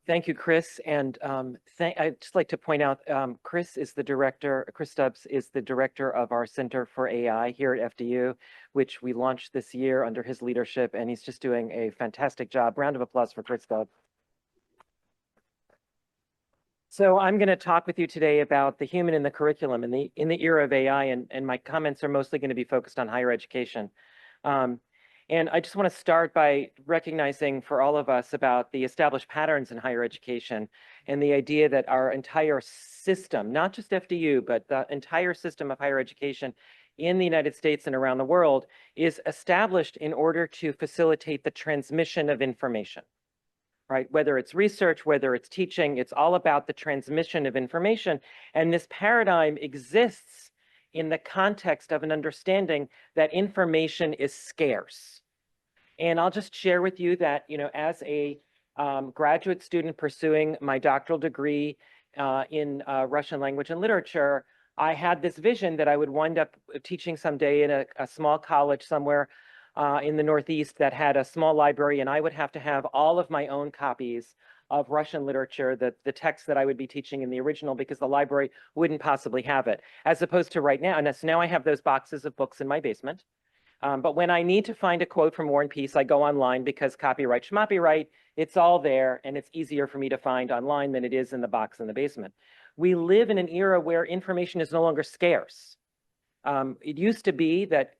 Thank you, Chris. And I'd just like to point out, Chris Stubbs is the director of our Center for AI here at FDU, which we launched this year under his leadership, and he's just doing a fantastic job. Round of applause for Chris Stubbs. So I'm going to talk with you today about the human in the curriculum in the era of AI, and my comments are mostly going to be focused on higher education. And I just want to start by recognizing for all of us about the established patterns in higher education and the idea that our entire system, not just FDU, but the entire system of higher education in the United States and around the world is established in order to facilitate the transmission of information, right? Whether it's research, whether it's teaching, it's all about the transmission of information. And this paradigm exists in the context of an understanding that information is scarce. And I'll just share with you that, as a graduate student pursuing my doctoral degree in Russian language and literature, I had this vision that I would wind up teaching someday in a small college somewhere in the Northeast that had a small library, and I would have to have all of my own copies of Russian literature, the text that I would be teaching in the original, because the library wouldn't possibly have it, as opposed to right now. And so now I have those boxes of books in my basement. But when I need to find a quote from War and Peace, I go online because copyright schmoppyright, it's all there, and it's easier for me to find online than it is in the box in the basement. We live in an era where information is no longer scarce. It used to be that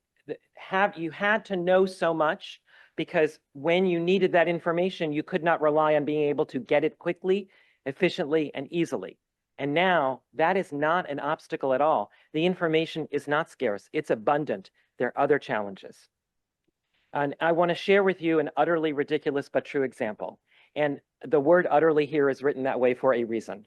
you had to know so much, because when you needed that information, you could not rely on being able to get it quickly, efficiently, and easily. And now that is not an obstacle at all. The information is not scarce, it's abundant. There are other challenges. And I want to share with you an utterly ridiculous but true example. And the word utterly here is written that way for a reason.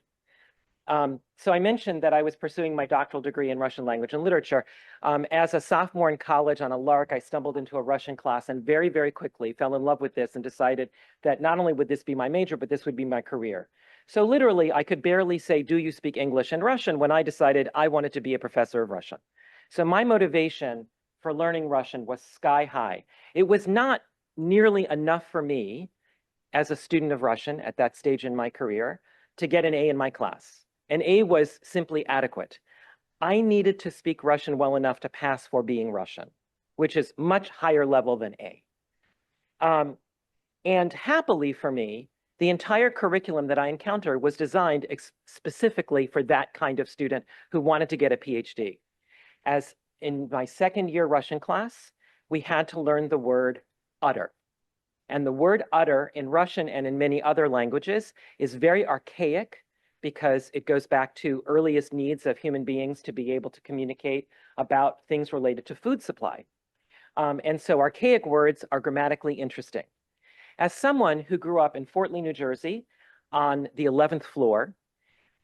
So I mentioned that I was pursuing my doctoral degree in Russian language and literature. As a sophomore in college on a lark, I stumbled into a Russian class and very, very quickly fell in love with this and decided that not only would this be my major, but this would be my career. So literally, I could barely say, "Do you speak English and Russian?" when I decided I wanted to be a professor of Russian. So my motivation for learning Russian was sky high. It was not nearly enough for me as a student of Russian at that stage in my career to get an A in my class. An A was simply adequate. I needed to speak Russian well enough to pass for being Russian, which is much higher level than A. And happily for me, the entire curriculum that I encountered was designed specifically for that kind of student who wanted to get a PhD. As in my second year Russian class, we had to learn the word utter. And the word utter in Russian and in many other languages is very archaic, because it goes back to earliest needs of human beings to be able to communicate about things related to food supply. And so archaic words are grammatically interesting. As someone who grew up in Fort Lee, New Jersey, on the 11th floor,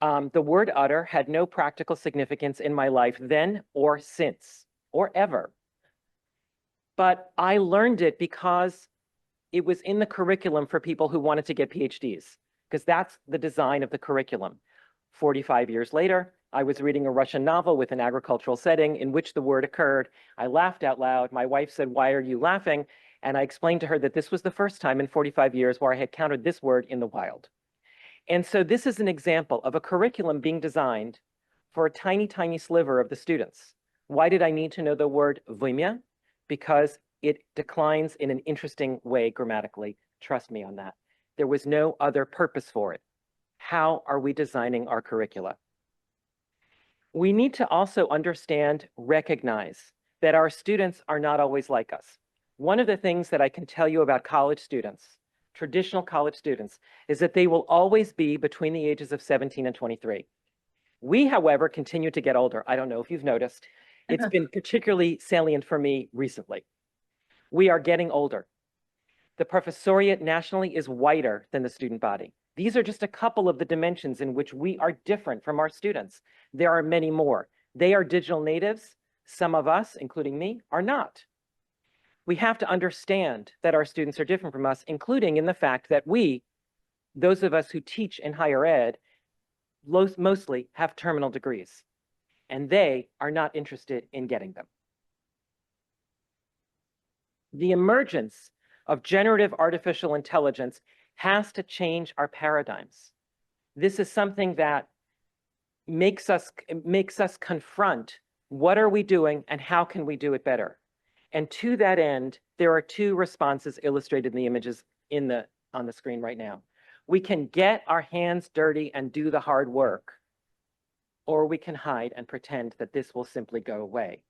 the word utter had no practical significance in my life then or since or ever. But I learned it because it was in the curriculum for people who wanted to get PhDs, because that's the design of the curriculum. 45 years later, I was reading a Russian novel with an agricultural setting in which the word occurred. I laughed out loud. My wife said, "Why are you laughing?" And I explained to her that this was the first time in 45 years where I had counted this word in the wild. And so this is an example of a curriculum being designed for a tiny, tiny sliver of the students. Why did I need to know the word vymya? Because it declines in an interesting way grammatically. Trust me on that. There was no other purpose for it. How are we designing our curricula? We need to also understand, recognize that our students are not always like us. One of the things that I can tell you about college students, traditional college students, is that they will always be between the ages of 17 and 23. We, however, continue to get older. I don't know if you've noticed. It's been particularly salient for me recently. We are getting older. The professoriate nationally is whiter than the student body. These are just a couple of the dimensions in which we are different from our students. There are many more. They are digital natives. Some of us, including me, are not. We have to understand that our students are different from us, including in the fact that we, those of us who teach in higher ed, mostly have terminal degrees, and they are not interested in getting them. The emergence of generative artificial intelligence has to change our paradigms. This is something that makes us confront what are we doing and how can we do it better. And to that end, there are two responses illustrated in the images on the screen right now. We can get our hands dirty and do the hard work, or we can hide and pretend that this will simply go away.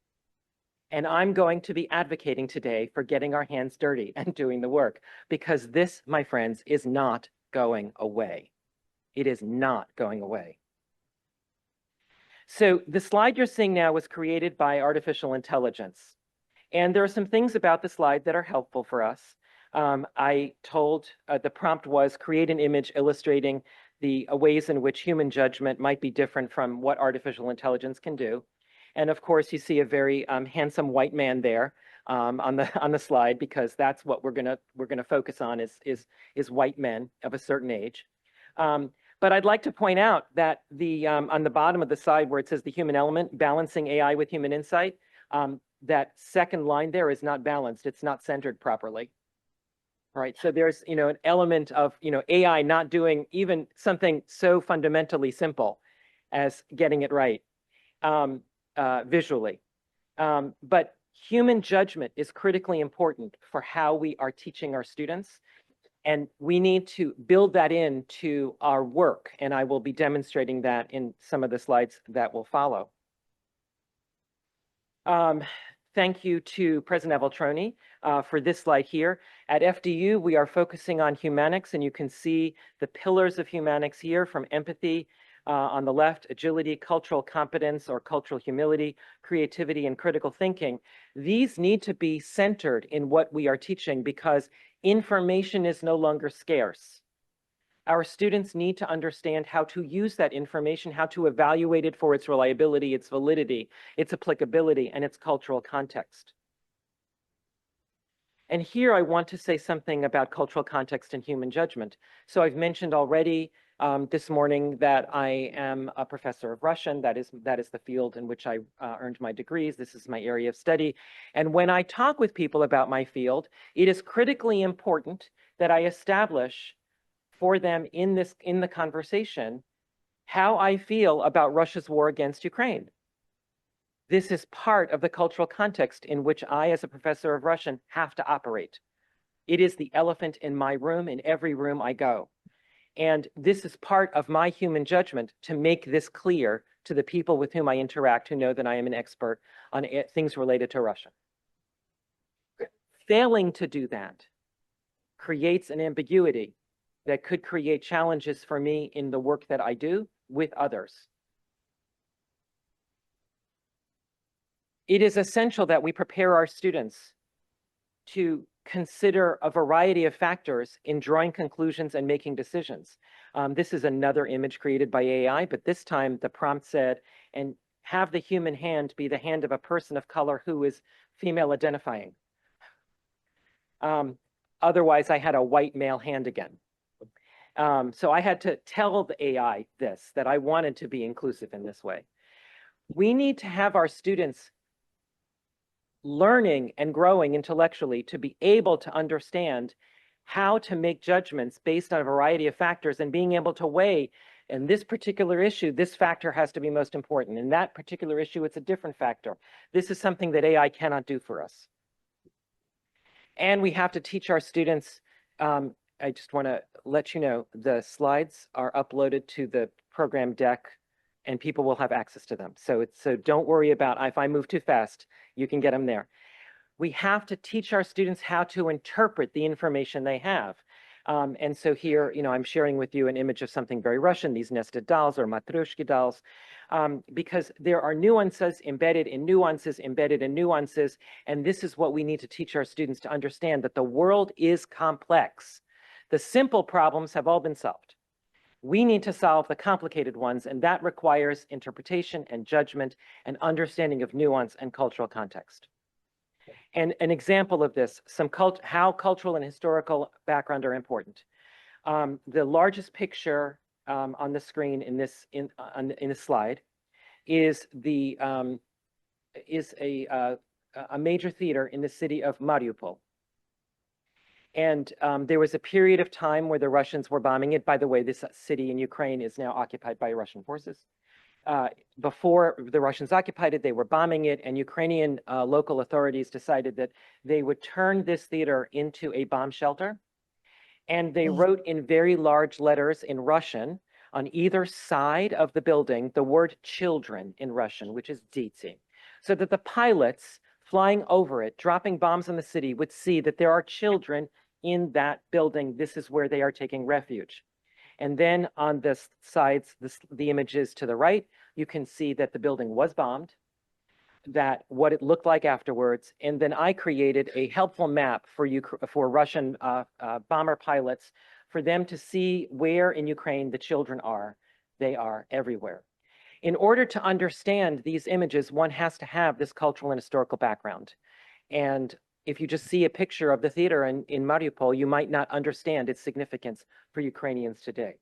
And I'm going to be advocating today for getting our hands dirty and doing the work, because this, my friends, is not going away. It is not going away. So the slide you're seeing now was created by artificial intelligence. And there are some things about the slide that are helpful for us. I told the prompt was create an image illustrating the ways in which human judgment might be different from what artificial intelligence can do. And of course, you see a very handsome white man there on the slide, because that's what we're gonna focus on is white men of a certain age. But I'd like to point out that on the bottom of the slide where it says the human element, balancing AI with human insight, that second line there is not balanced. It's not centered properly. Right. So there's, an element of, AI not doing even something so fundamentally simple as getting it right visually. But human judgment is critically important for how we are teaching our students. And we need to build that into our work. And I will be demonstrating that in some of the slides that will follow. Thank you to President Aveltroni for this slide here. At FDU, we are focusing on humanics, and you can see the pillars of humanics here, from empathy on the left, agility, cultural competence or cultural humility, creativity, and critical thinking. These need to be centered in what we are teaching, because information is no longer scarce. Our students need to understand how to use that information, how to evaluate it for its reliability, its validity, its applicability, and its cultural context. And here I want to say something about cultural context and human judgment. So I've mentioned already this morning that I am a professor of Russian. That is the field in which I earned my degrees. This is my area of study. And when I talk with people about my field, it is critically important that I establish for them in the conversation how I feel about Russia's war against Ukraine. This is part of the cultural context in which I, as a professor of Russian, have to operate. It is the elephant in my room, in every room I go. And this is part of my human judgment to make this clear to the people with whom I interact, who know that I am an expert on things related to Russia. Failing to do that creates an ambiguity that could create challenges for me in the work that I do with others. It is essential that we prepare our students to consider a variety of factors in drawing conclusions and making decisions. This is another image created by AI, but this time the prompt said, and have the human hand be the hand of a person of color who is female identifying. Otherwise, I had a white male hand again. So I had to tell the AI that I wanted to be inclusive in this way. We need to have our students learning and growing intellectually to be able to understand how to make judgments based on a variety of factors, and being able to weigh, in this particular issue, this factor has to be most important. In that particular issue, it's a different factor. This is something that AI cannot do for us. And we have to teach our students, I just want to let you know, the slides are uploaded to the program deck and people will have access to them. So don't worry about if I move too fast, you can get them there. We have to teach our students how to interpret the information they have. And so here, I'm sharing with you an image of something very Russian, these nested dolls or matryoshka dolls, because there are nuances embedded in nuances, and this is what we need to teach our students to understand, that the world is complex. The simple problems have all been solved. We need to solve the complicated ones, and that requires interpretation and judgment and understanding of nuance and cultural context. And an example of this, how cultural and historical background are important. The largest picture on the screen in this slide is a major theater in the city of Mariupol. And there was a period of time where the Russians were bombing it. By the way, this city in Ukraine is now occupied by Russian forces. Before the Russians occupied it, they were bombing it, and Ukrainian local authorities decided that they would turn this theater into a bomb shelter. And they wrote in very large letters in Russian on either side of the building the word children in Russian, which is "дети," so that the pilots flying over it, dropping bombs on the city, would see that there are children in that building. This is where they are taking refuge. And then on the sides, the images to the right, you can see that the building was bombed, that what it looked like afterwards. And then I created a helpful map for Russian bomber pilots, for them to see where in Ukraine the children are. They are everywhere. In order to understand these images, one has to have this cultural and historical background. And if you just see a picture of the theater in Mariupol, you might not understand its significance for Ukrainians today.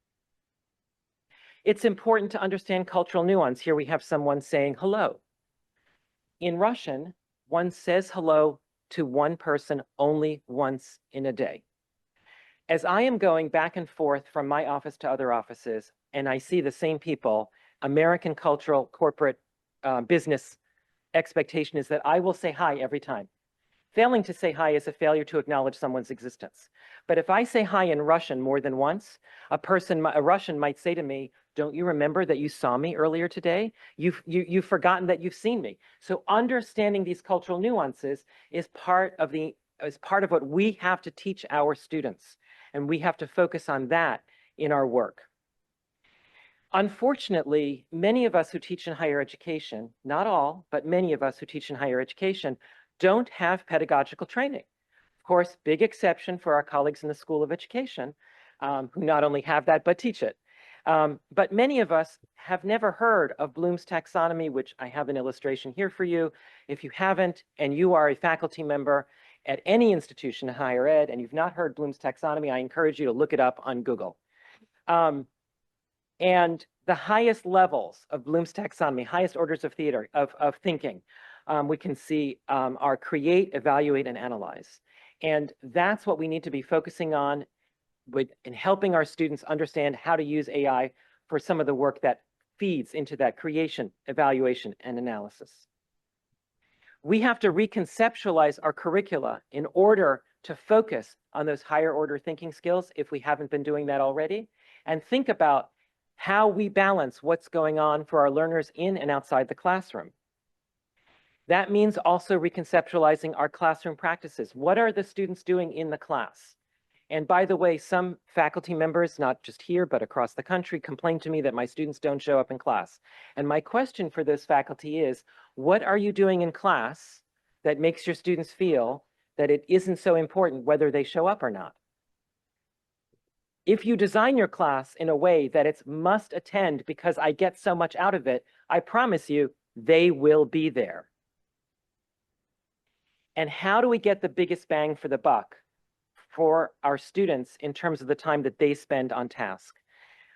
It's important to understand cultural nuance. Here we have someone saying hello. In Russian, one says hello to one person only once in a day. As I am going back and forth from my office to other offices, and I see the same people, American cultural corporate business expectation is that I will say hi every time. Failing to say hi is a failure to acknowledge someone's existence. But if I say hi in Russian more than once, a Russian might say to me, "Don't you remember that you saw me earlier today? You've forgotten that you've seen me." So understanding these cultural nuances is part of what we have to teach our students, and we have to focus on that in our work. Unfortunately, many of us who teach in higher education, not all, but many of us who teach in higher education, don't have pedagogical training. Of course, big exception for our colleagues in the School of Education, who not only have that, but teach it. But many of us have never heard of Bloom's taxonomy, which I have an illustration here for you. If you haven't, and you are a faculty member at any institution in higher ed, and you've not heard Bloom's taxonomy, I encourage you to look it up on Google. And the highest levels of Bloom's taxonomy, highest orders of thinking, we can see are create, evaluate, and analyze. And that's what we need to be focusing on in helping our students understand how to use AI for some of the work that feeds into that creation, evaluation, and analysis. We have to reconceptualize our curricula in order to focus on those higher order thinking skills, if we haven't been doing that already, and think about how we balance what's going on for our learners in and outside the classroom. That means also reconceptualizing our classroom practices. What are the students doing in the class? And by the way, some faculty members, not just here, but across the country, complain to me that my students don't show up in class. And my question for those faculty is, what are you doing in class that makes your students feel that it isn't so important whether they show up or not? If you design your class in a way that it's must attend because I get so much out of it, I promise you, they will be there. And how do we get the biggest bang for the buck for our students in terms of the time that they spend on task?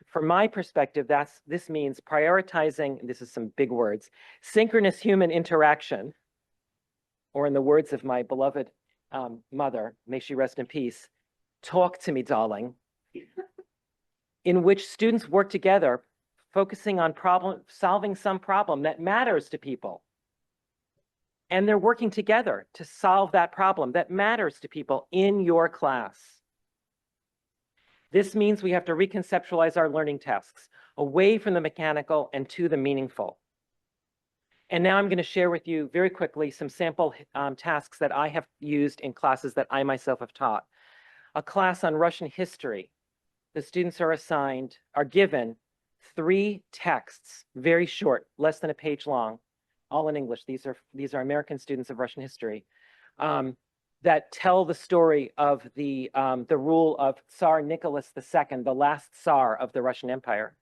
From my perspective, this means prioritizing, this is some big words, synchronous human interaction, or in the words of my beloved mother, may she rest in peace, "Talk to me, darling," in which students work together, focusing on solving some problem that matters to people. And they're working together to solve that problem that matters to people in your class. This means we have to reconceptualize our learning tasks away from the mechanical and to the meaningful. And now I'm going to share with you very quickly some sample tasks that I have used in classes that I myself have taught. A class on Russian history. The students are given 3 texts, very short, less than a page long, all in English. These are American students of Russian history, that tell the story of the rule of Tsar Nicholas II, the last Tsar of the Russian Empire.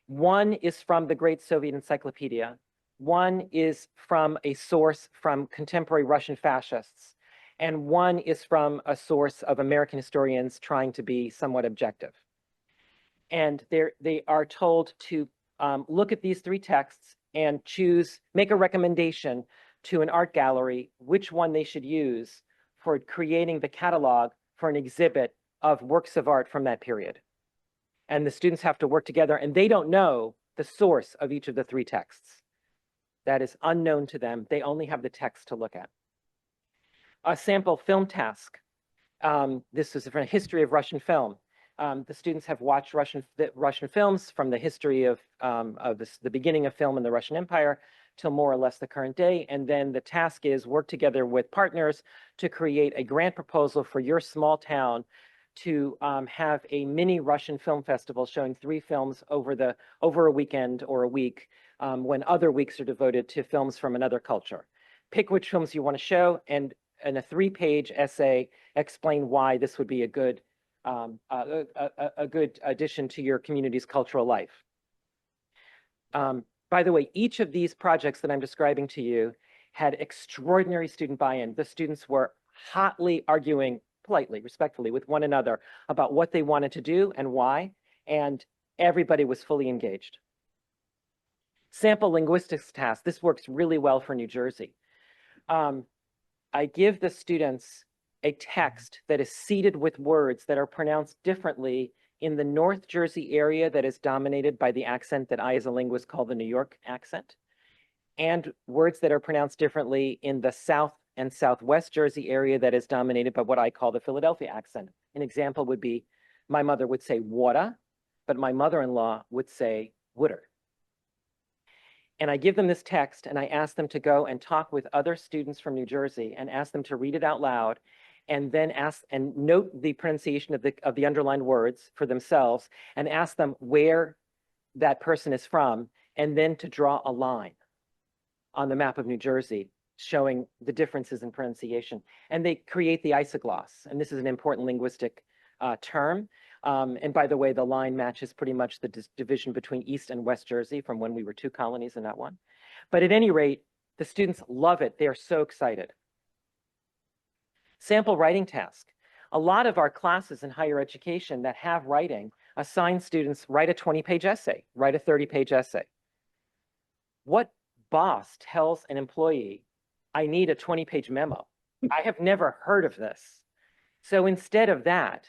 One is from the Great Soviet Encyclopedia. One is from a source from contemporary Russian fascists. And one is from a source of American historians trying to be somewhat objective. And they are told to look at these 3 texts and make a recommendation to an art gallery which one they should use for creating the catalog for an exhibit of works of art from that period. And the students have to work together, and they don't know the source of each of the 3 texts. That is unknown to them. They only have the text to look at. A sample film task. This is from a history of Russian film. The students have watched Russian films from the history of the beginning of film in the Russian Empire till more or less the current day. And then the task is work together with partners to create a grant proposal for your small town to have a mini Russian film festival showing 3 films over a weekend or a week, when other weeks are devoted to films from another culture. Pick which films you want to show, and in a 3-page essay, explain why this would be a good addition to your community's cultural life. By the way, each of these projects that I'm describing to you had extraordinary student buy-in. The students were hotly arguing, politely, respectfully, with one another about what they wanted to do and why, and everybody was fully engaged. Sample linguistics task. This works really well for New Jersey. I give the students a text that is seeded with words that are pronounced differently in the North Jersey area that is dominated by the accent that I, as a linguist, call the New York accent, and words that are pronounced differently in the South and Southwest Jersey area that is dominated by what I call the Philadelphia accent. An example would be, my mother would say water, but my mother-in-law would say wooder. And I give them this text, and I ask them to go and talk with other students from New Jersey and ask them to read it out loud, and then ask and note the pronunciation of the underlined words for themselves, and ask them where that person is from, and then to draw a line on the map of New Jersey showing the differences in pronunciation. And they create the isogloss, and this is an important linguistic term. And by the way, the line matches pretty much the division between East and West Jersey from when we were 2 colonies and not 1. But at any rate, the students love it. They are so excited. Sample writing task. A lot of our classes in higher education that have writing assign students write a 20-page essay, write a 30-page essay. What boss tells an employee, I need a 20-page memo? I have never heard of this. So instead of that,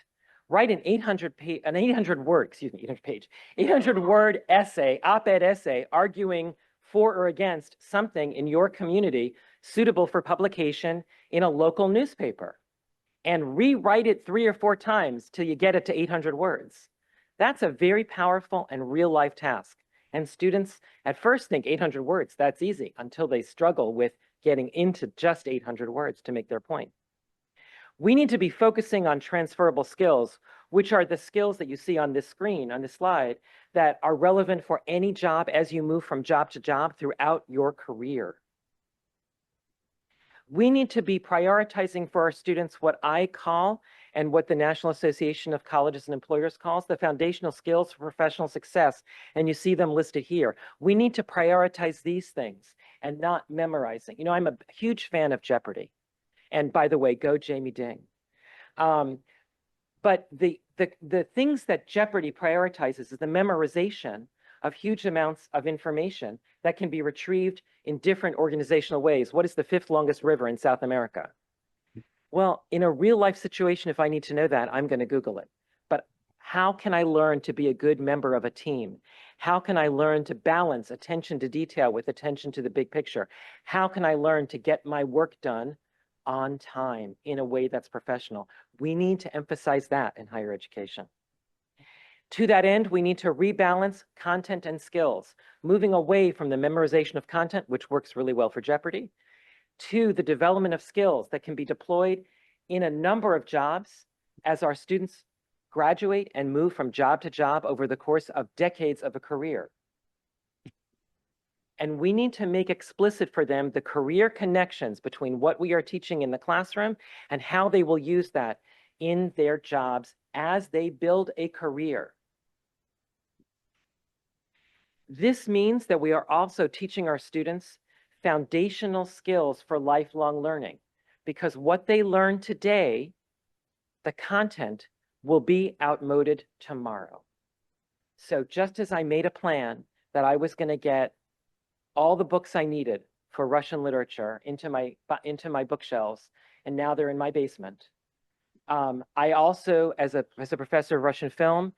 write an 800-word essay, op-ed essay, arguing for or against something in your community suitable for publication in a local newspaper, and rewrite it 3 or 4 times till you get it to 800 words. That's a very powerful and real-life task. And students at first think 800 words, that's easy, until they struggle with getting into just 800 words to make their point. We need to be focusing on transferable skills, which are the skills that you see on this screen, on this slide, that are relevant for any job as you move from job to job throughout your career. We need to be prioritizing for our students what I call, and what the National Association of Colleges and Employers calls, the foundational skills for professional success, and you see them listed here. We need to prioritize these things and not memorizing. You know, I'm a huge fan of Jeopardy. And by the way, go Jamie Ding. But the things that Jeopardy prioritizes is the memorization of huge amounts of information that can be retrieved in different organizational ways. What is the 5th longest river in South America? Well, in a real life situation, if I need to know that, I'm going to Google it. But how can I learn to be a good member of a team? How can I learn to balance attention to detail with attention to the big picture? How can I learn to get my work done on time in a way that's professional? We need to emphasize that in higher education. To that end, we need to rebalance content and skills, moving away from the memorization of content, which works really well for Jeopardy, to the development of skills that can be deployed in a number of jobs as our students graduate and move from job to job over the course of decades of a career. And we need to make explicit for them the career connections between what we are teaching in the classroom and how they will use that in their jobs as they build a career. This means that we are also teaching our students foundational skills for lifelong learning, because what they learn today, the content, will be outmoded tomorrow. So just as I made a plan that I was going to get all the books I needed for Russian literature into my bookshelves, and now they're in my basement, I also, as a professor of Russian film,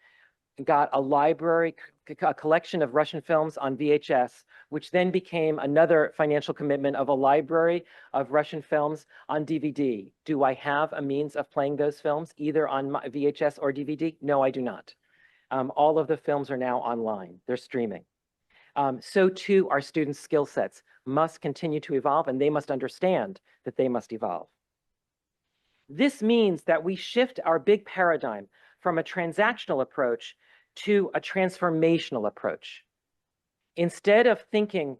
got a library, a collection of Russian films on VHS, which then became another financial commitment of a library of Russian films on DVD. Do I have a means of playing those films either on VHS or DVD? No, I do not. All of the films are now online. They're streaming. So too, our students' skill sets must continue to evolve, and they must understand that they must evolve. This means that we shift our big paradigm from a transactional approach to a transformational approach. Instead of thinking,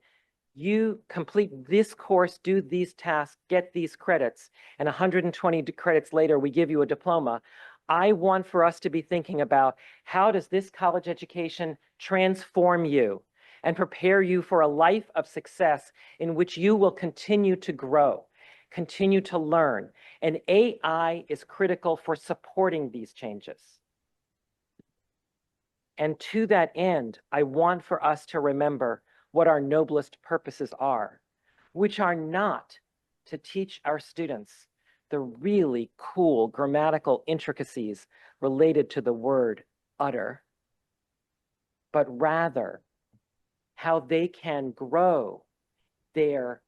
you complete this course, do these tasks, get these credits, and 120 credits later, we give you a diploma, I want for us to be thinking about how does this college education transform you and prepare you for a life of success in which you will continue to grow, continue to learn. And AI is critical for supporting these changes. And to that end, I want for us to remember what our noblest purposes are, which are not to teach our students the really cool grammatical intricacies related to the word utter, but rather how they can grow their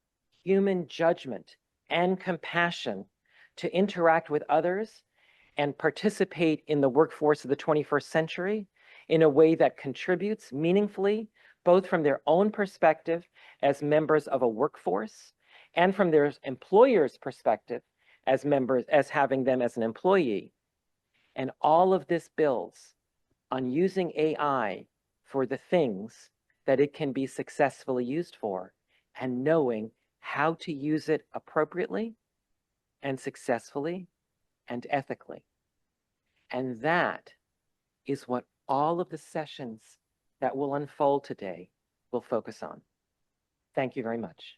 human judgment and compassion to interact with others and participate in the workforce of the 21st century in a way that contributes meaningfully, both from their own perspective as members of a workforce and from their employer's perspective as members, as having them as an employee. And all of this builds on using AI for the things that it can be successfully used for and knowing how to use it appropriately and successfully and ethically. And that is what all of the sessions that will unfold today will focus on. Thank you very much.